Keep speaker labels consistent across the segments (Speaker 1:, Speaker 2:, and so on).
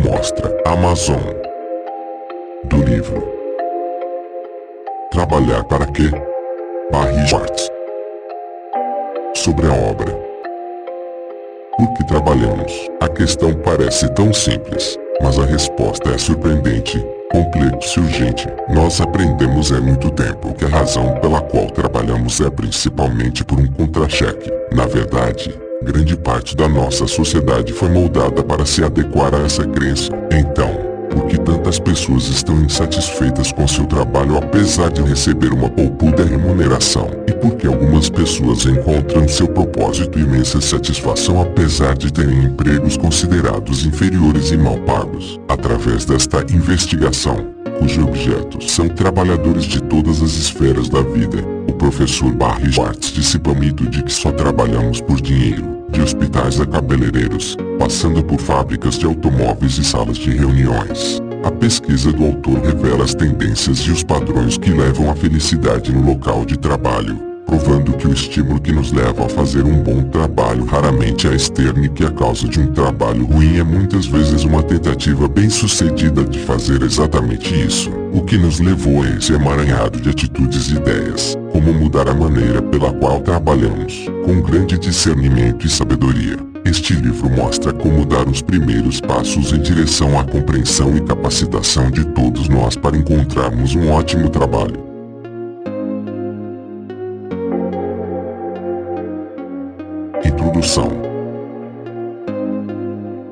Speaker 1: mostra Amazon. Do livro Trabalhar para quê? Barry Schwartz. Sobre a obra. Por que trabalhamos? A questão parece tão simples, mas a resposta é surpreendente, complexa e urgente. Nós aprendemos há muito tempo que a razão pela qual trabalhamos é principalmente por um contra-cheque. Na verdade, grande parte da nossa sociedade foi moldada para se adequar a essa crença. Então, por que tantas pessoas estão insatisfeitas com seu trabalho apesar de receber uma poupuda remuneração? E por que algumas pessoas encontram em seu propósito imensa satisfação apesar de terem empregos considerados inferiores e mal pagos? Através desta investigação, cujos objetos são trabalhadores de todas as esferas da vida, o professor Barry Schwartz dissipa o mito de que só trabalhamos por dinheiro. De hospitais a cabeleireiros, passando por fábricas de automóveis e salas de reuniões. A pesquisa do autor revela as tendências e os padrões que levam à felicidade no local de trabalho, provando que o estímulo que nos leva a fazer um bom trabalho raramente é externo e que a causa de um trabalho ruim é muitas vezes uma tentativa bem-sucedida de fazer exatamente isso. O que nos levou a esse emaranhado de atitudes e ideias, como mudar a maneira pela qual trabalhamos, com grande discernimento e sabedoria. Este livro mostra como dar os primeiros passos em direção à compreensão e capacitação de todos nós para encontrarmos um ótimo trabalho. Introdução.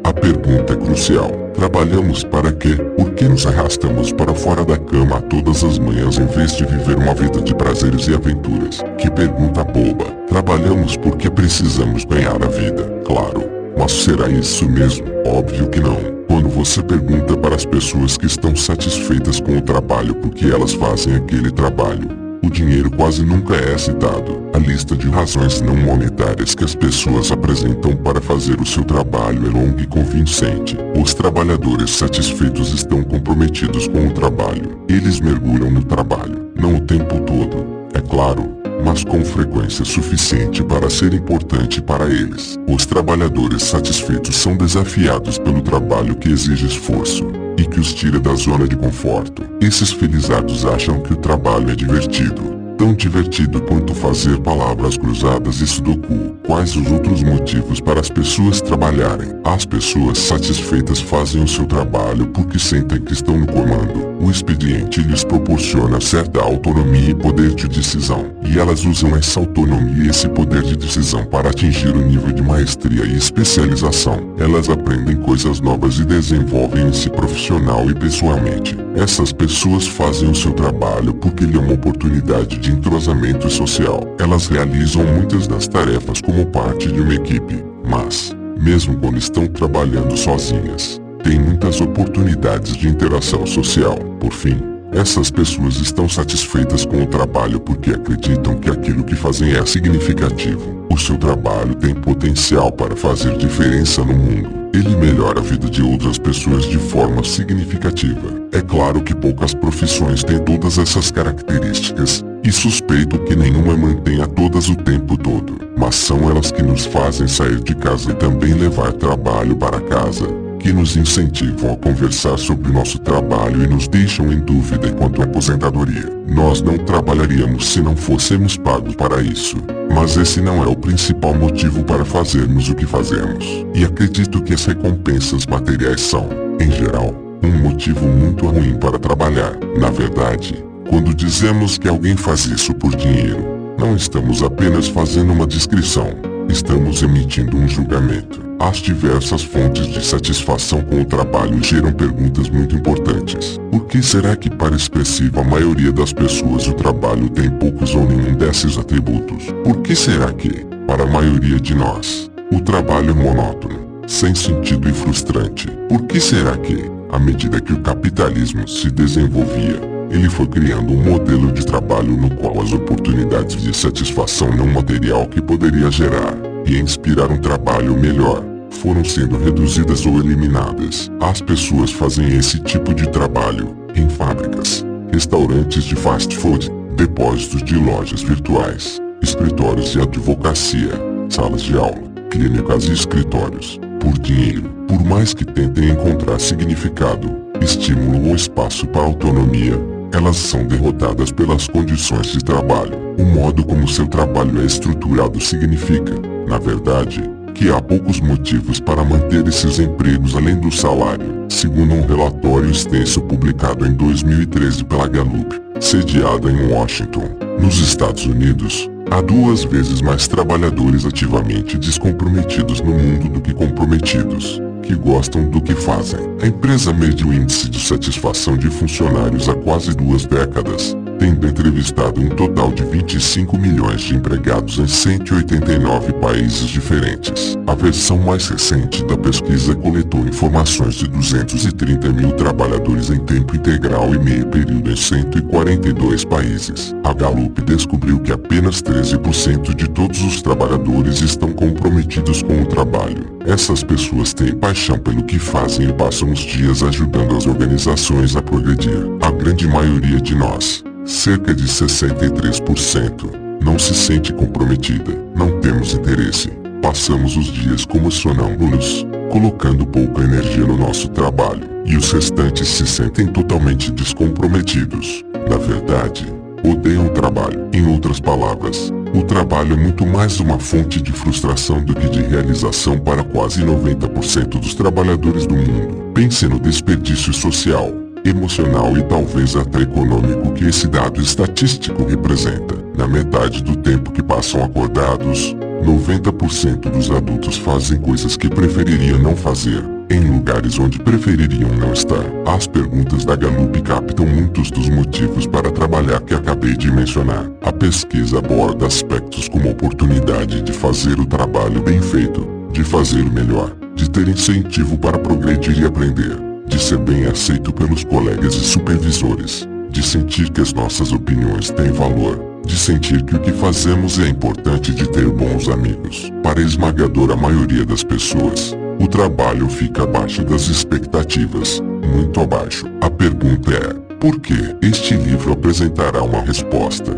Speaker 1: A pergunta é crucial. Trabalhamos para quê? Por que nos arrastamos para fora da cama todas as manhãs em vez de viver uma vida de prazeres e aventuras? Que pergunta boba. Trabalhamos porque precisamos ganhar a vida, claro. Mas será isso mesmo? Óbvio que não. Quando você pergunta para as pessoas que estão satisfeitas com o trabalho por que elas fazem aquele trabalho, o dinheiro quase nunca é citado. A lista de razões não monetárias que as pessoas apresentam para fazer o seu trabalho é longa e convincente. Os trabalhadores satisfeitos estão comprometidos com o trabalho. Eles mergulham no trabalho, não o tempo todo, é claro, mas com frequência suficiente para ser importante para eles. Os trabalhadores satisfeitos são desafiados pelo trabalho que exige esforço e que os tira da zona de conforto. Esses felizados acham que o trabalho é divertido, tão divertido quanto fazer palavras cruzadas e sudoku. Quais os outros motivos para as pessoas trabalharem? As pessoas satisfeitas fazem o seu trabalho porque sentem que estão no comando. O expediente lhes proporciona certa autonomia e poder de decisão, e elas usam essa autonomia e esse poder de decisão para atingir o nível de maestria e especialização. Elas aprendem coisas novas e desenvolvem-se profissional e pessoalmente. Essas pessoas fazem o seu trabalho porque lhe é uma oportunidade de entrosamento social. Elas realizam muitas das tarefas como parte de uma equipe, mas, mesmo quando estão trabalhando sozinhas, têm muitas oportunidades de interação social. Por fim, essas pessoas estão satisfeitas com o trabalho porque acreditam que aquilo que fazem é significativo. O seu trabalho tem potencial para fazer diferença no mundo. Ele melhora a vida de outras pessoas de forma significativa. É claro que poucas profissões têm todas essas características, e suspeito que nenhuma mantenha todas o tempo todo. Mas são elas que nos fazem sair de casa e também levar trabalho para casa, que nos incentivam a conversar sobre nosso trabalho e nos deixam em dúvida quanto à aposentadoria. Nós não trabalharíamos se não fôssemos pagos para isso. Mas esse não é o principal motivo para fazermos o que fazemos. E acredito que as recompensas materiais são, em geral, um motivo muito ruim para trabalhar. Na verdade, quando dizemos que alguém faz isso por dinheiro, não estamos apenas fazendo uma descrição. Estamos emitindo um julgamento. As diversas fontes de satisfação com o trabalho geram perguntas muito importantes. Por que será que para a expressiva maioria das pessoas o trabalho tem poucos ou nenhum desses atributos? Por que será que, para a maioria de nós, o trabalho é monótono, sem sentido e frustrante? Por que será que, à medida que o capitalismo se desenvolvia, ele foi criando um modelo de trabalho no qual as oportunidades de satisfação não material que poderia gerar e inspirar um trabalho melhor foram sendo reduzidas ou eliminadas? As pessoas fazem esse tipo de trabalho em fábricas, restaurantes de fast food, depósitos de lojas virtuais, escritórios de advocacia, salas de aula, clínicas e escritórios, por dinheiro. Por mais que tentem encontrar significado, estímulo ou espaço para autonomia, elas são derrotadas pelas condições de trabalho. O modo como seu trabalho é estruturado significa, na verdade, que há poucos motivos para manter esses empregos além do salário, segundo um relatório extenso publicado em 2013 pela Gallup, sediada em Washington, nos Estados Unidos. Há 2 vezes mais trabalhadores ativamente descomprometidos no mundo do que comprometidos, que gostam do que fazem. A empresa mede o índice de satisfação de funcionários há quase 2 décadas, tendo entrevistado um total de 25 milhões de empregados em 189 países diferentes. A versão mais recente da pesquisa coletou informações de 230 mil trabalhadores em tempo integral e meio período em 142 países. A Gallup descobriu que apenas 13% de todos os trabalhadores estão comprometidos com o trabalho. Essas pessoas têm paixão pelo que fazem e passam os dias ajudando as organizações a progredir. A grande maioria de nós, cerca de 63%, não se sente comprometida. Não temos interesse. Passamos os dias como sonâmbulos, colocando pouca energia no nosso trabalho, e os restantes se sentem totalmente descomprometidos. Na verdade, odeiam o trabalho. Em outras palavras, o trabalho é muito mais uma fonte de frustração do que de realização para quase 90% dos trabalhadores do mundo. Pense no desperdício social, emocional e talvez até econômico que esse dado estatístico representa. Na metade do tempo que passam acordados, 90% dos adultos fazem coisas que prefeririam não fazer, em lugares onde prefeririam não estar. As perguntas da Gallup captam muitos dos motivos para trabalhar que acabei de mencionar. A pesquisa aborda aspectos como a oportunidade de fazer o trabalho bem feito, de fazer o melhor, de ter incentivo para progredir e aprender, de ser bem aceito pelos colegas e supervisores, de sentir que as nossas opiniões têm valor, de sentir que o que fazemos é importante, de ter bons amigos. Para a esmagadora maioria das pessoas, o trabalho fica abaixo das expectativas, muito abaixo. A pergunta é, por que? Este livro apresentará uma resposta.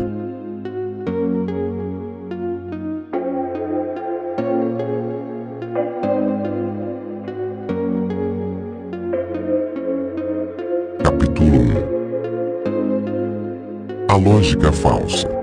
Speaker 1: Capítulo 1. A lógica falsa.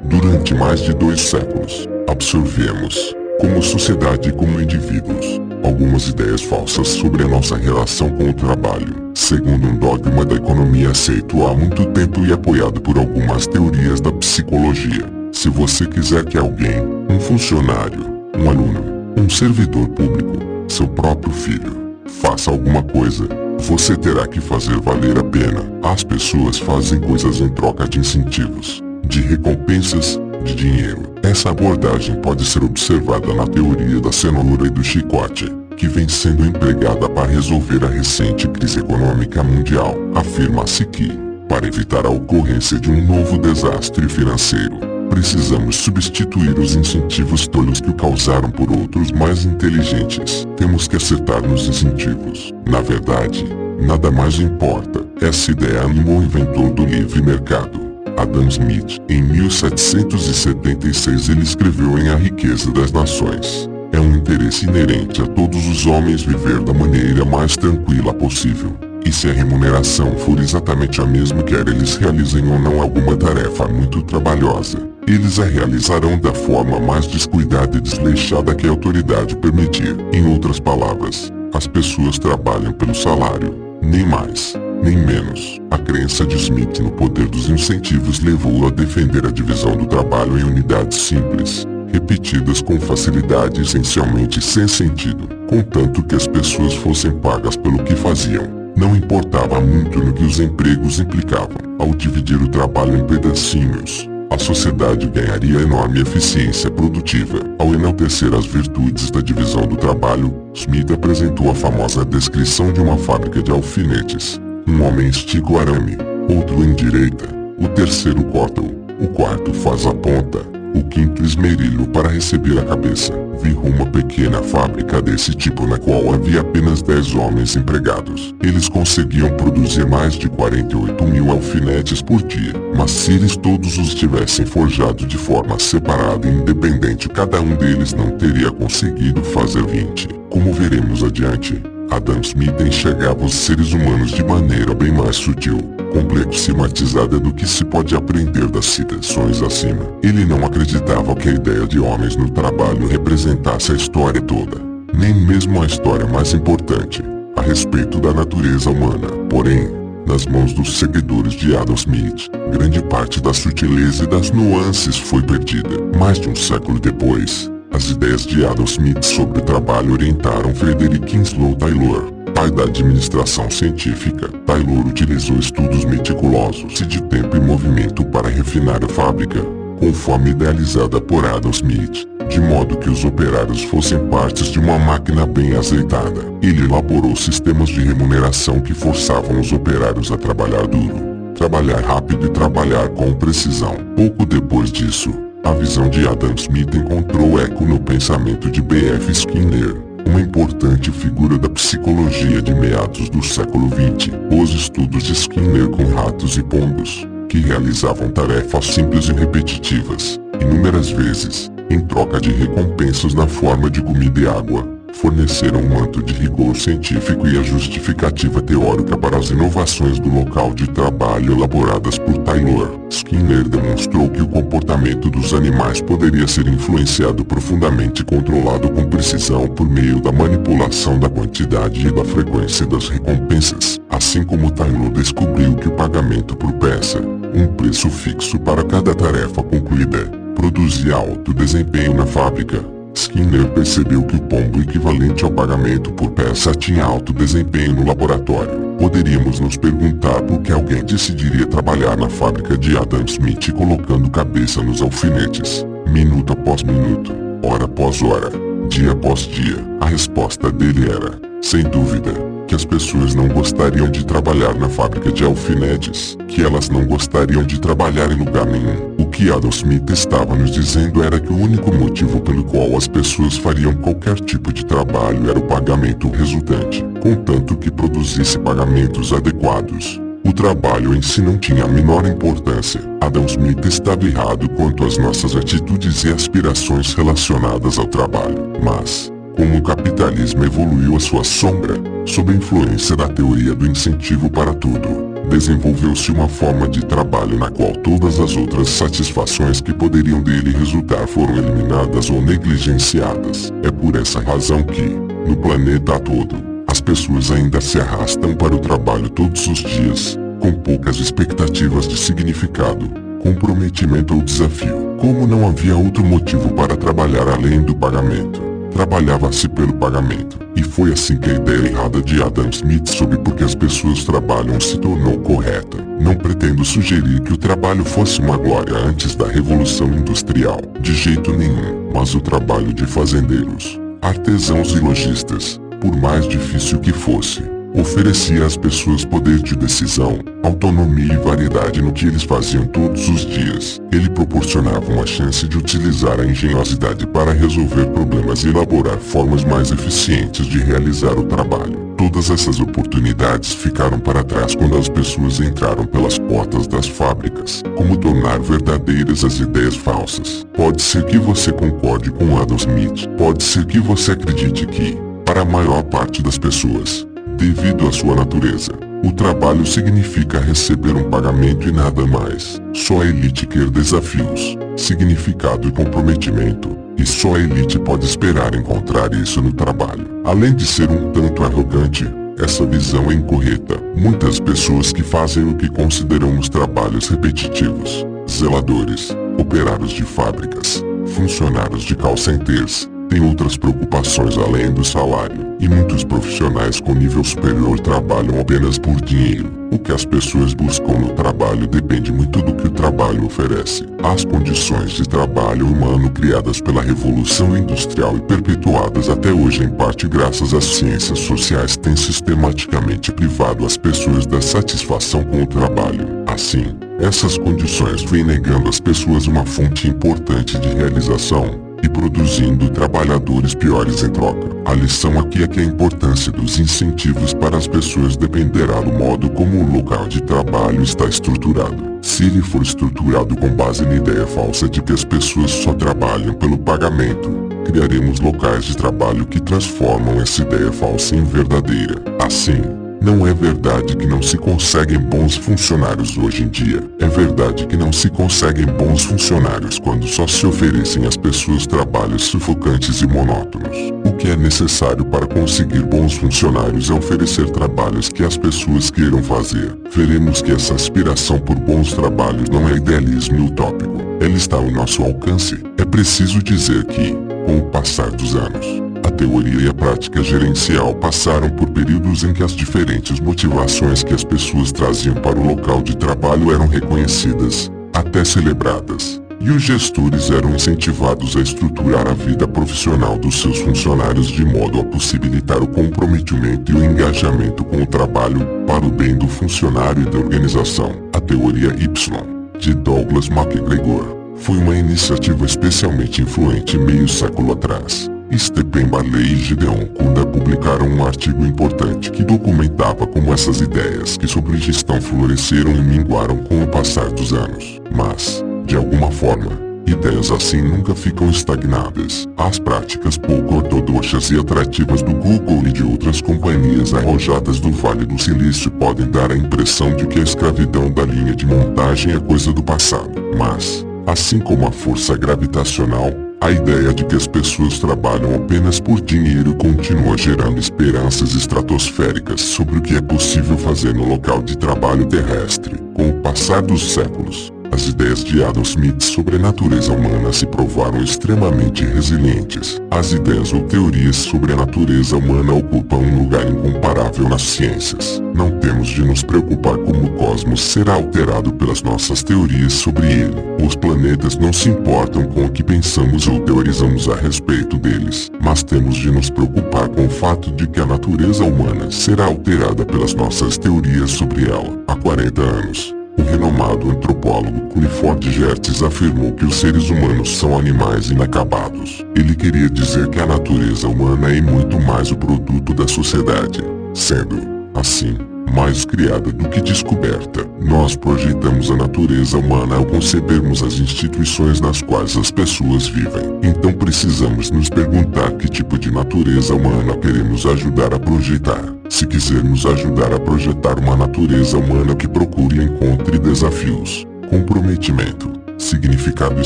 Speaker 1: Durante mais de 2 séculos, absorvemos, como sociedade e como indivíduos, algumas ideias falsas sobre a nossa relação com o trabalho, segundo um dogma da economia aceito há muito tempo e apoiado por algumas teorias da psicologia. Se você quiser que alguém, um funcionário, um aluno, um servidor público, seu próprio filho, faça alguma coisa, você terá que fazer valer a pena. As pessoas fazem coisas em troca de incentivos, de recompensas, de dinheiro. Essa abordagem pode ser observada na teoria da cenoura e do chicote, que vem sendo empregada para resolver a recente crise econômica mundial. Afirma-se que, para evitar a ocorrência de um novo desastre financeiro, precisamos substituir os incentivos tolos que o causaram por outros mais inteligentes. Temos que acertar nos incentivos. Na verdade, nada mais importa. Essa ideia animou o inventor do livre mercado, Adam Smith. Em 1776 ele escreveu em A Riqueza das Nações: é um interesse inerente a todos os homens viver da maneira mais tranquila possível. E se a remuneração for exatamente a mesma, quer eles realizem ou não alguma tarefa muito trabalhosa, eles a realizarão da forma mais descuidada e desleixada que a autoridade permitir. Em outras palavras, as pessoas trabalham pelo salário, nem mais, nem menos. A crença de Smith no poder dos incentivos levou-o a defender a divisão do trabalho em unidades simples, repetidas com facilidade e essencialmente sem sentido, contanto que as pessoas fossem pagas pelo que faziam. Não importava muito no que os empregos implicavam. Ao dividir o trabalho em pedacinhos, a sociedade ganharia enorme eficiência produtiva. Ao enaltecer as virtudes da divisão do trabalho, Smith apresentou a famosa descrição de uma fábrica de alfinetes. Um homem estica o arame, outro endireita, o terceiro corta-o, o quarto faz a ponta, o quinto esmerilho para receber a cabeça. Viu uma pequena fábrica desse tipo na qual havia apenas 10 homens empregados. Eles conseguiam produzir mais de 48.000 alfinetes por dia. Mas se eles todos os tivessem forjado de forma separada e independente, cada um deles não teria conseguido fazer 20. Como veremos adiante, Adam Smith enxergava os seres humanos de maneira bem mais sutil, complexa e matizada do que se pode aprender das citações acima. Ele não acreditava que a ideia de homens no trabalho representasse a história toda, nem mesmo a história mais importante, a respeito da natureza humana. Porém, nas mãos dos seguidores de Adam Smith, grande parte da sutileza e das nuances foi perdida. Mais de um século depois, as ideias de Adam Smith sobre o trabalho orientaram Frederick Winslow Taylor, pai da administração científica. Taylor utilizou estudos meticulosos e de tempo e movimento para refinar a fábrica, conforme idealizada por Adam Smith, de modo que os operários fossem partes de uma máquina bem azeitada. Ele elaborou sistemas de remuneração que forçavam os operários a trabalhar duro, trabalhar rápido e trabalhar com precisão. Pouco depois disso, a visão de Adam Smith encontrou eco no pensamento de B.F. Skinner, uma importante figura da psicologia de meados do século XX. Os estudos de Skinner com ratos e pombos, que realizavam tarefas simples e repetitivas, inúmeras vezes, em troca de recompensas na forma de comida e água, forneceram um manto de rigor científico e a justificativa teórica para as inovações do local de trabalho elaboradas por Taylor. Skinner demonstrou que o comportamento dos animais poderia ser influenciado profundamente e controlado com precisão por meio da manipulação da quantidade e da frequência das recompensas. Assim como Taylor descobriu que o pagamento por peça, um preço fixo para cada tarefa concluída, produzia alto desempenho na fábrica, Skinner percebeu que o pombo equivalente ao pagamento por peça tinha alto desempenho no laboratório. Poderíamos nos perguntar por que alguém decidiria trabalhar na fábrica de Adam Smith colocando cabeça nos alfinetes, minuto após minuto, hora após hora, dia após dia. A resposta dele era, sem dúvida, que as pessoas não gostariam de trabalhar na fábrica de alfinetes, que elas não gostariam de trabalhar em lugar nenhum. O que Adam Smith estava nos dizendo era que o único motivo pelo qual as pessoas fariam qualquer tipo de trabalho era o pagamento resultante, contanto que produzisse pagamentos adequados. O trabalho em si não tinha a menor importância. Adam Smith estava errado quanto às nossas atitudes e aspirações relacionadas ao trabalho. Mas, como o capitalismo evoluiu à sua sombra, sob a influência da teoria do incentivo para tudo, desenvolveu-se uma forma de trabalho na qual todas as outras satisfações que poderiam dele resultar foram eliminadas ou negligenciadas. É por essa razão que, no planeta todo, as pessoas ainda se arrastam para o trabalho todos os dias, com poucas expectativas de significado, comprometimento ou desafio. Como não havia outro motivo para trabalhar além do pagamento, trabalhava-se pelo pagamento. E foi assim que a ideia errada de Adam Smith sobre por que as pessoas trabalham se tornou correta. Não pretendo sugerir que o trabalho fosse uma glória antes da Revolução Industrial, de jeito nenhum, mas o trabalho de fazendeiros, artesãos e lojistas, por mais difícil que fosse, oferecia às pessoas poder de decisão, autonomia e variedade no que eles faziam todos os dias. Ele proporcionava uma chance de utilizar a engenhosidade para resolver problemas e elaborar formas mais eficientes de realizar o trabalho. Todas essas oportunidades ficaram para trás quando as pessoas entraram pelas portas das fábricas. Como tornar verdadeiras as ideias falsas? Pode ser que você concorde com Adam Smith. Pode ser que você acredite que, para a maior parte das pessoas, devido à sua natureza, o trabalho significa receber um pagamento e nada mais. Só a elite quer desafios, significado e comprometimento, e só a elite pode esperar encontrar isso no trabalho. Além de ser um tanto arrogante, essa visão é incorreta. Muitas pessoas que fazem o que consideramos trabalhos repetitivos, zeladores, operários de fábricas, funcionários de call centers, têm outras preocupações além do salário, e muitos profissionais com nível superior trabalham apenas por dinheiro. O que as pessoas buscam no trabalho depende muito do que o trabalho oferece. As condições de trabalho humano criadas pela Revolução Industrial e perpetuadas até hoje em parte graças às ciências sociais têm sistematicamente privado as pessoas da satisfação com o trabalho. Assim, essas condições vêm negando às pessoas uma fonte importante de realização e produzindo trabalhadores piores em troca. A lição aqui é que a importância dos incentivos para as pessoas dependerá do modo como o local de trabalho está estruturado. Se ele for estruturado com base na ideia falsa de que as pessoas só trabalham pelo pagamento, criaremos locais de trabalho que transformam essa ideia falsa em verdadeira. Assim, não é verdade que não se conseguem bons funcionários hoje em dia. É verdade que não se conseguem bons funcionários quando só se oferecem às pessoas trabalhos sufocantes e monótonos. O que é necessário para conseguir bons funcionários é oferecer trabalhos que as pessoas queiram fazer. Veremos que essa aspiração por bons trabalhos não é idealismo utópico. Ela está ao nosso alcance. É preciso dizer que, com o passar dos anos, a teoria e a prática gerencial passaram por períodos em que as diferentes motivações que as pessoas traziam para o local de trabalho eram reconhecidas, até celebradas, e os gestores eram incentivados a estruturar a vida profissional dos seus funcionários de modo a possibilitar o comprometimento e o engajamento com o trabalho para o bem do funcionário e da organização. A teoria Y, de Douglas MacGregor, foi uma iniciativa especialmente influente meio século atrás. Stephen Bartlett e Gideon Kunda publicaram um artigo importante que documentava como essas ideias que sobre gestão floresceram e minguaram com o passar dos anos. Mas, de alguma forma, ideias assim nunca ficam estagnadas. As práticas pouco ortodoxas e atrativas do Google e de outras companhias arrojadas do Vale do Silício podem dar a impressão de que a escravidão da linha de montagem é coisa do passado. Mas, assim como a força gravitacional, a ideia de que as pessoas trabalham apenas por dinheiro continua gerando esperanças estratosféricas sobre o que é possível fazer no local de trabalho terrestre. Com o passar dos séculos, as ideias de Adam Smith sobre a natureza humana se provaram extremamente resilientes. As ideias ou teorias sobre a natureza humana ocupam um lugar incomparável nas ciências. Não temos de nos preocupar como o cosmos será alterado pelas nossas teorias sobre ele. Os planetas não se importam com o que pensamos ou teorizamos a respeito deles, mas temos de nos preocupar com o fato de que a natureza humana será alterada pelas nossas teorias sobre ela. Há 40 anos, o renomado antropólogo Clifford Geertz afirmou que os seres humanos são animais inacabados. Ele queria dizer que a natureza humana é muito mais o produto da sociedade, sendo, assim, mais criada do que descoberta. Nós projetamos a natureza humana ao concebermos as instituições nas quais as pessoas vivem. Então precisamos nos perguntar que tipo de natureza humana queremos ajudar a projetar. Se quisermos ajudar a projetar uma natureza humana que procure e encontre desafios, comprometimento, significado e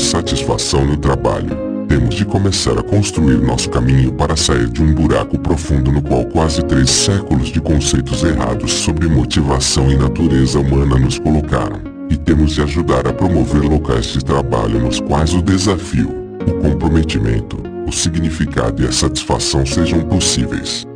Speaker 1: satisfação no trabalho, temos de começar a construir nosso caminho para sair de um buraco profundo no qual quase 3 séculos de conceitos errados sobre motivação e natureza humana nos colocaram. E temos de ajudar a promover locais de trabalho nos quais o desafio, o comprometimento, o significado e a satisfação sejam possíveis.